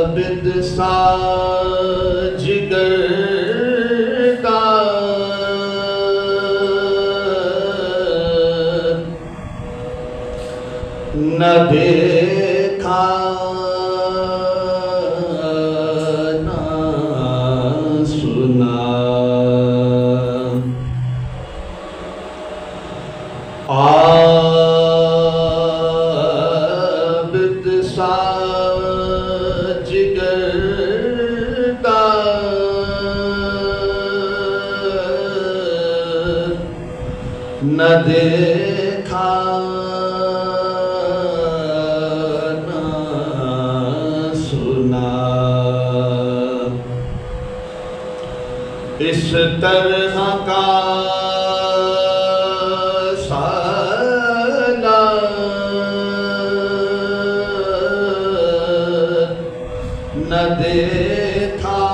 आबिद सा जिगरदा न देखा न सुना। आबिद सा जिगरदा न देखा न सुना। इस तरह का न देखा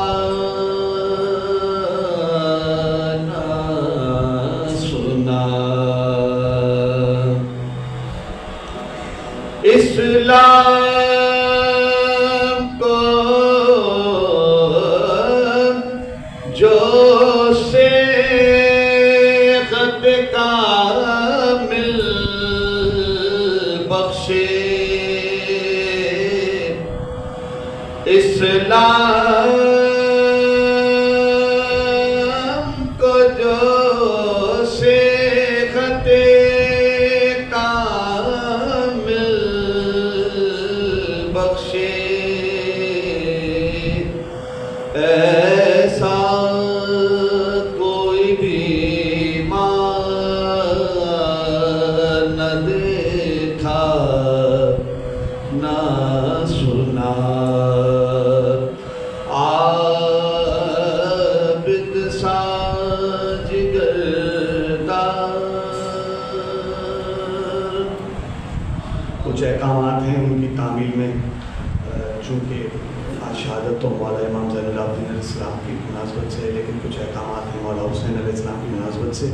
न सुना। इस्लाम को जो सेखत कामिल बख्शे, इस्लाम को जो सेखत कामिल बख्शे, ऐसा कोई भी मान न देखा न सुना। आबिद सा जिगरदा। कुछ अहकामात हैं उनकी तामील में, चूँकि आज शहादत तो मौला इमाम ज़ैनुल आबिदीन अलैहिस्सलाम की मुनासबत से, लेकिन कुछ अहकामात हैं मौला हुसैन अलैहिस्सलाम की मुनासबत से।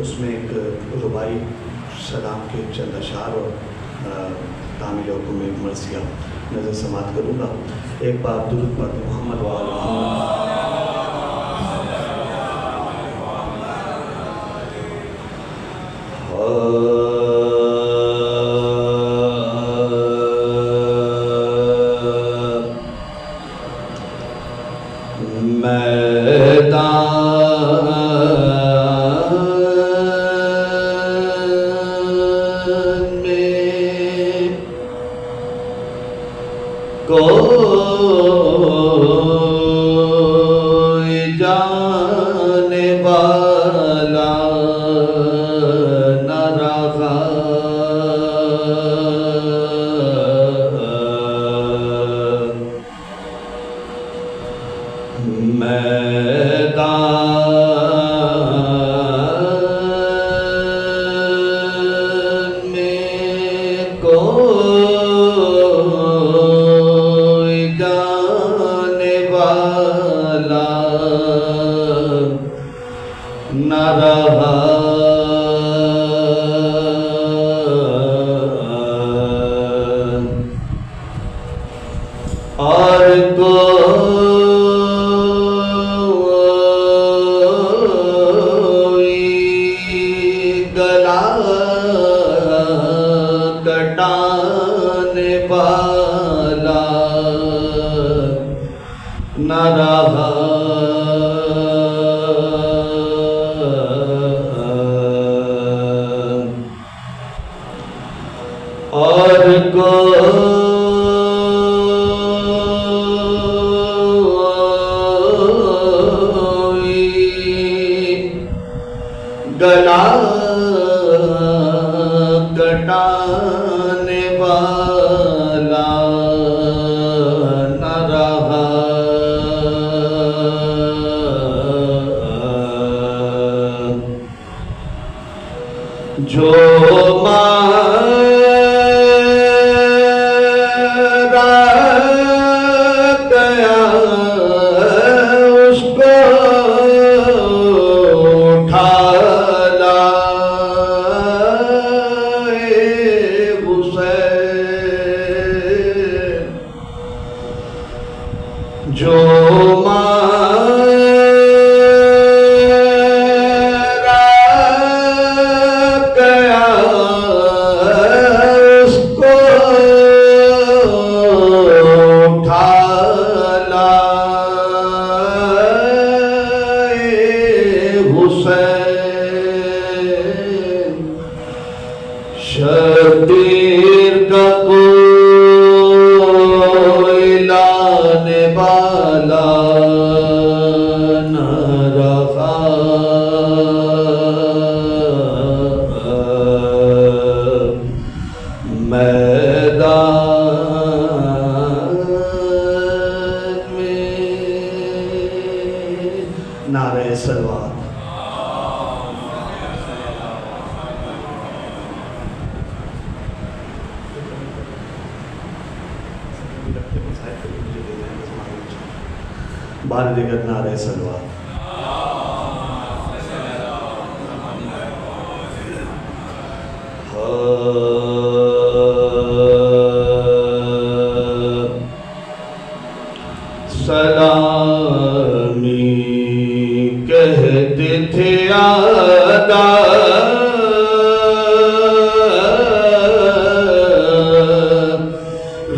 उसमें एक रुबाई सलाम के चंद अशार और तामील हुक्म में मर्सिया नज़र समात करूँगा। एक बार दुरूद पढ़ मोहम्मद व आले कोई जाने वाला न रहा। मैदान में कोई जाने वाला न रहा। और कोई गला कटाने वाला न रहा। और कोई गला कटाने वाला न रहा। जो मारा गया उसको शबीर का कोई लाने वाला न रहा, मैदान में नारे सलवार। बार दिगर नारे सलवार। सलामी कहते थे आदा,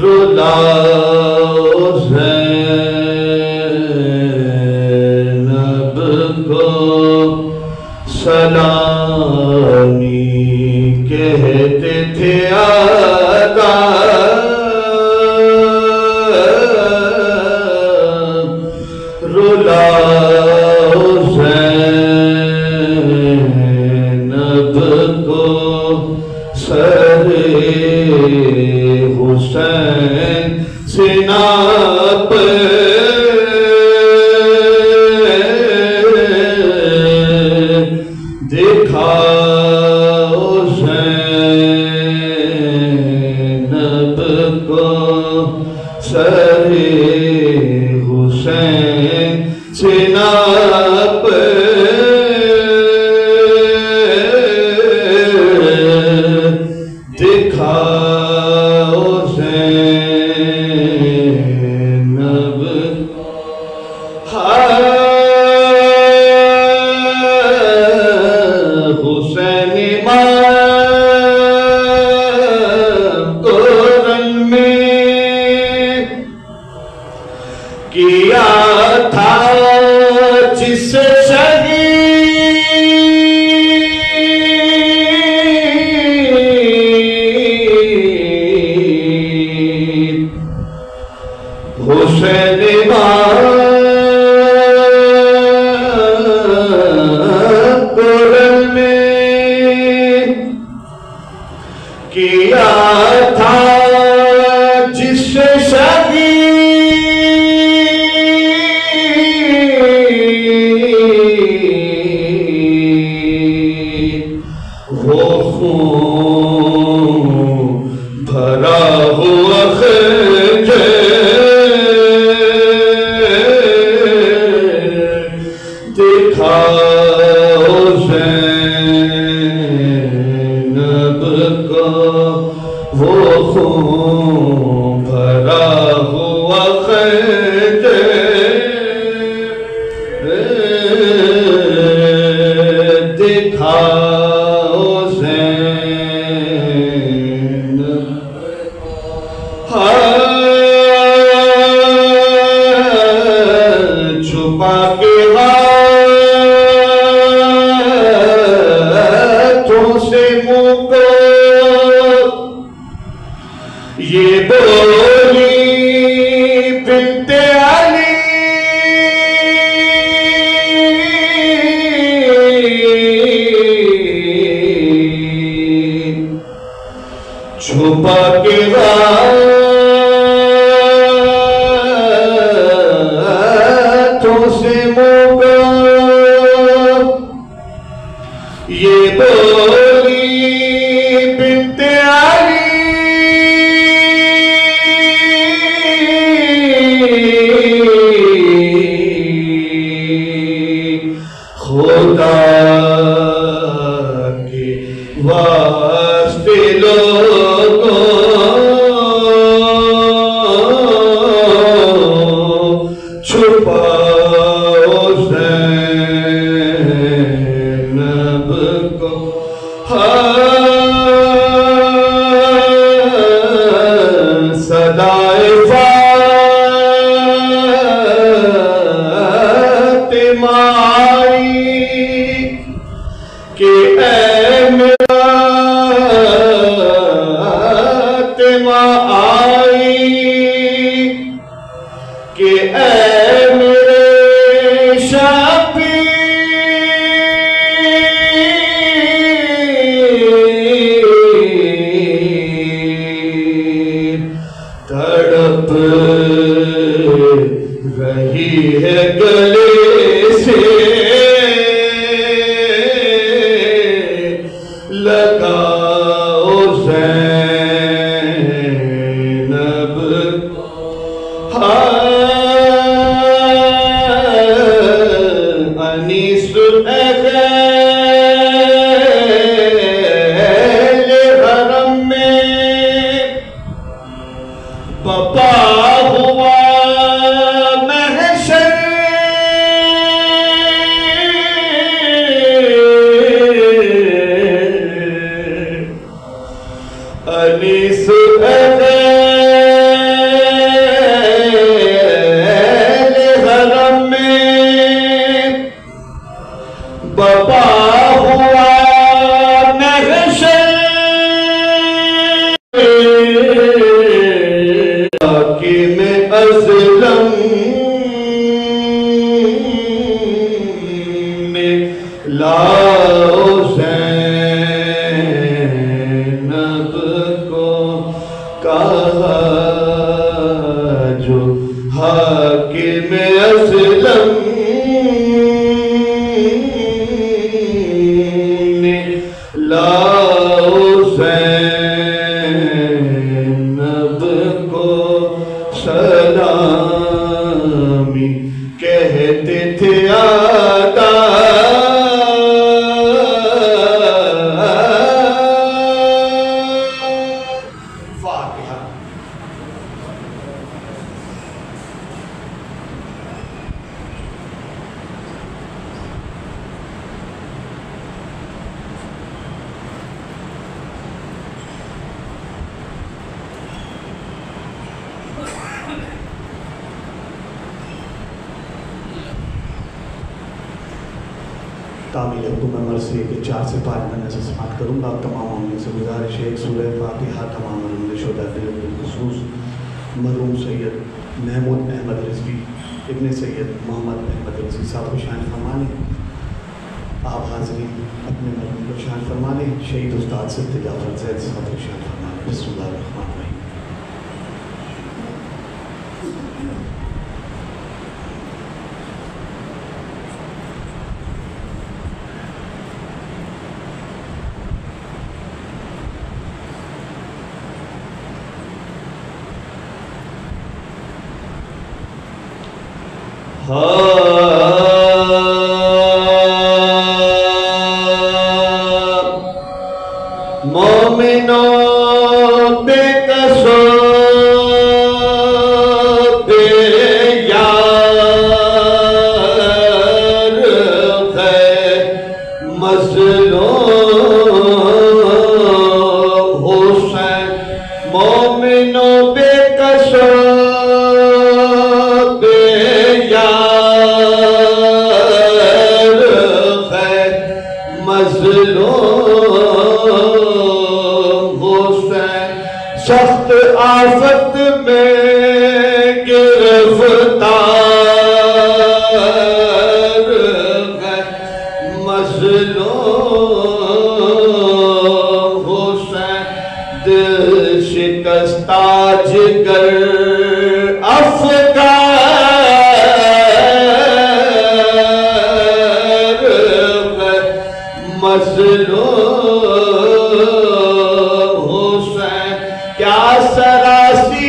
रुलाओ ज़ैनब को, सलामी कहते थे आदा, रुलाओ ज़ैनब को, सरे हुसैन सिना पे दिखाओ ज़ैनब को, सरे हुसैन सिना पे दिखाओ ज़ैनब। हुसैन इमाम को रंग में किया था जिसे शहीद हुसैन इमाम को रंग में किया था जिसे वो खून भरा हुआ दिखाओ ज़ैनब को, वो खून भरा हुआ दिखाओ ज़ैनब। छुपा के हाथों से मुँह को ये बोली बिन्ते अली, छुपा के हाथों से मुँह को ये बोली बिन्ते अली, खुदा के वास्ते लोगों छुपा ज़ैनब को सदाए फातिमा आई कि ऐ मेरा फातिमा आई कि ऐ मेरे शबीर तड़प रही है गले से लगाओ ज़ैनब अनीस हरम में बपा हुआ महशर अनीस हरम में बपा हुआ महशर कि मैं अज़लम ने लाओ ज़ैनब को कहा जो हाकिम अज़लम ने लाओ ज़ैनब को सलामी कहते थे आका फातिहा। तामील हुक्म मरसी के 4 से 5 महीने से समाप्त करूँगा। आप तमाम उम्मीद से गुजारिश है एक सूरह फातिहा तमाम शुदा बिलखुसूस मरहूम सैयद महमूद अहमद रिजवी इब्ने सैयद मोहम्मद अहमद रिजवी साहब को शान फरमाने। आप हाज़रीन अपने मरहूम को शान फरमाने। शहीद उस्ताद सिद्दीक़ जाफ़र ज़ैद साहब को शान फरमाने। बिस्मिल्लाहिर्रहमानिर्रहीम। मोमिनो बेकसो यार है मज़लूम हुसैन। मोमिनो बेकसो सख्त आफत में गिरफ्तार है मज़लूम हुसैन। दिल शिकस्ता जिगर अफ़गार है मज़लूम हुसैन। क्या सरासी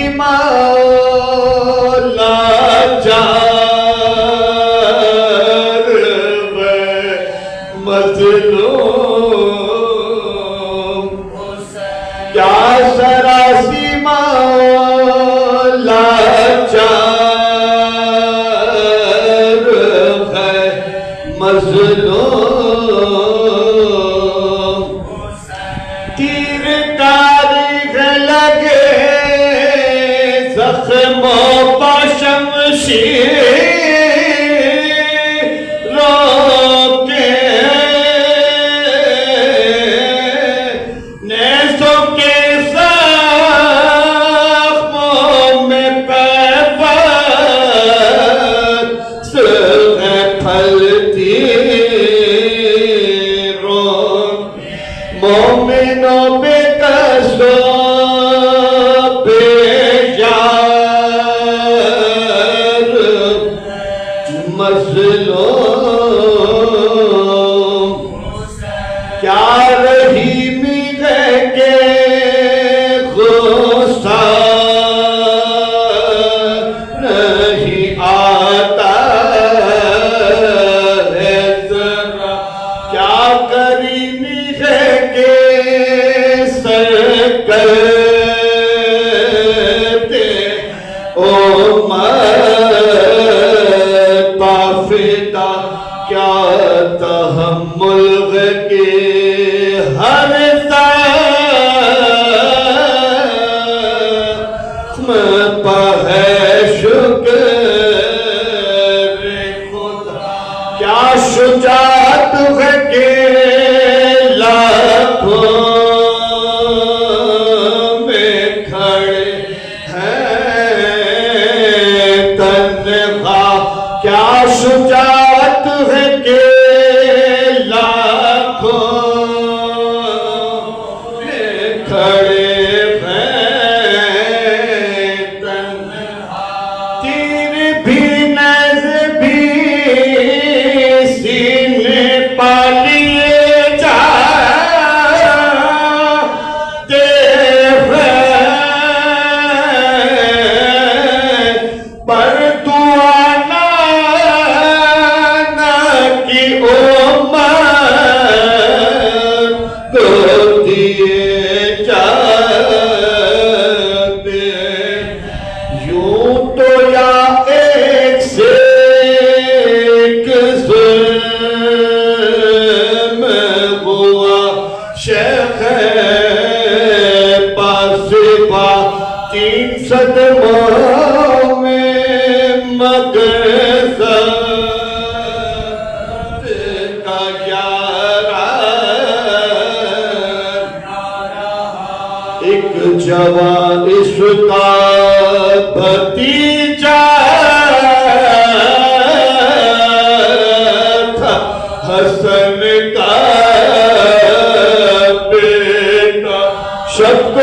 मजलूम तीर तारीख लगे जख्मों पर शमशीरों के नेज़ों के ज़ख्मों में पैबंद है फलती मोमिनों बेकसों बेजार मज़लूम क्या रहीमी है के गुस्सा नहीं आता है जरा क्या करीमी है के करते ओ मताफिदा क्या तहम्मुल के हर ज़ख्म पर है शुक्र खुदा क्या शुजाअत है के लाखों क्या शुजाअत है के लाखों में खड़े हैं तीर भी नज़ भी सीने पालिए जाते हैं पर तीन सदमों में मगर का यारा एक जवान इसका भतीजा था हसन का बेटा शक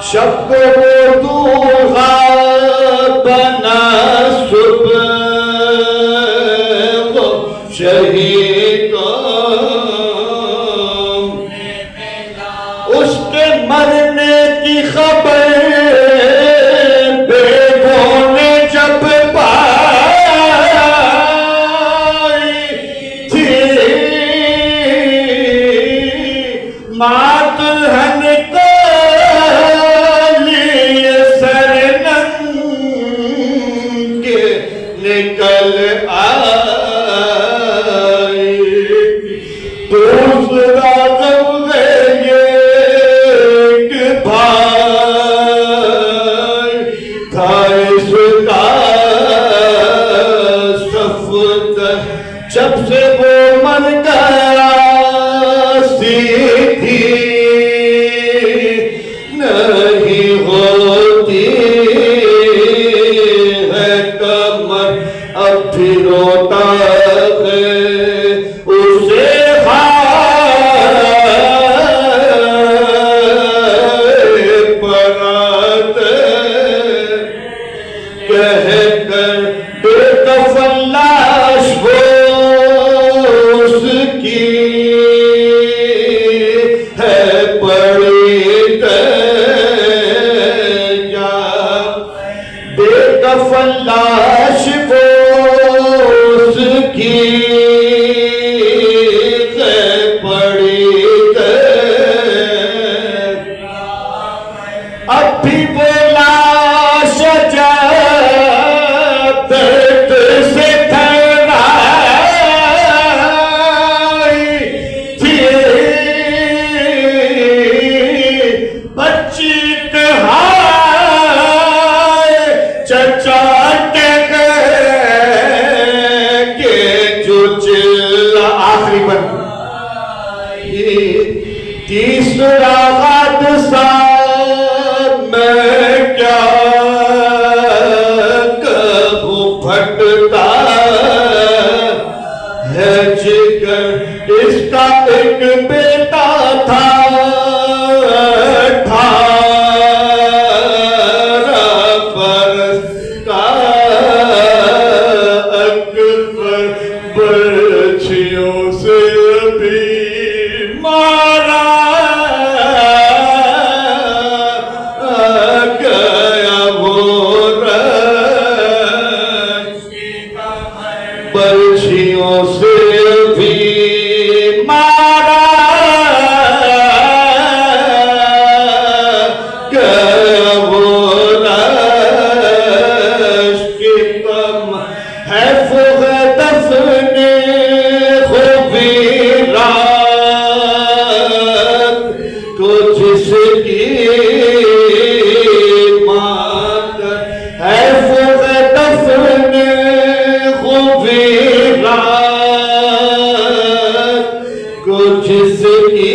शब को बना सुबह शहीदों उसके मरने की खबर बेगों ने जब पाई थी मातहन को निकल आई दूसरा गम ये कि भाई था इसका सफदर जब से वो मन गया सीधी नहीं होती अब फिर रोता है उसे हार तीसरा हादसा मैं क्या कहूँ, फटता है जिगर। इसका एक बेटा था 18 बरस का, अकबर बर्छियों से भी मारा गया वो, बर्छियों से भी मारा गया वो रश की कम है दफने खुबीरात को, जिसकी मात है दफने खुबीरात को, जिसकी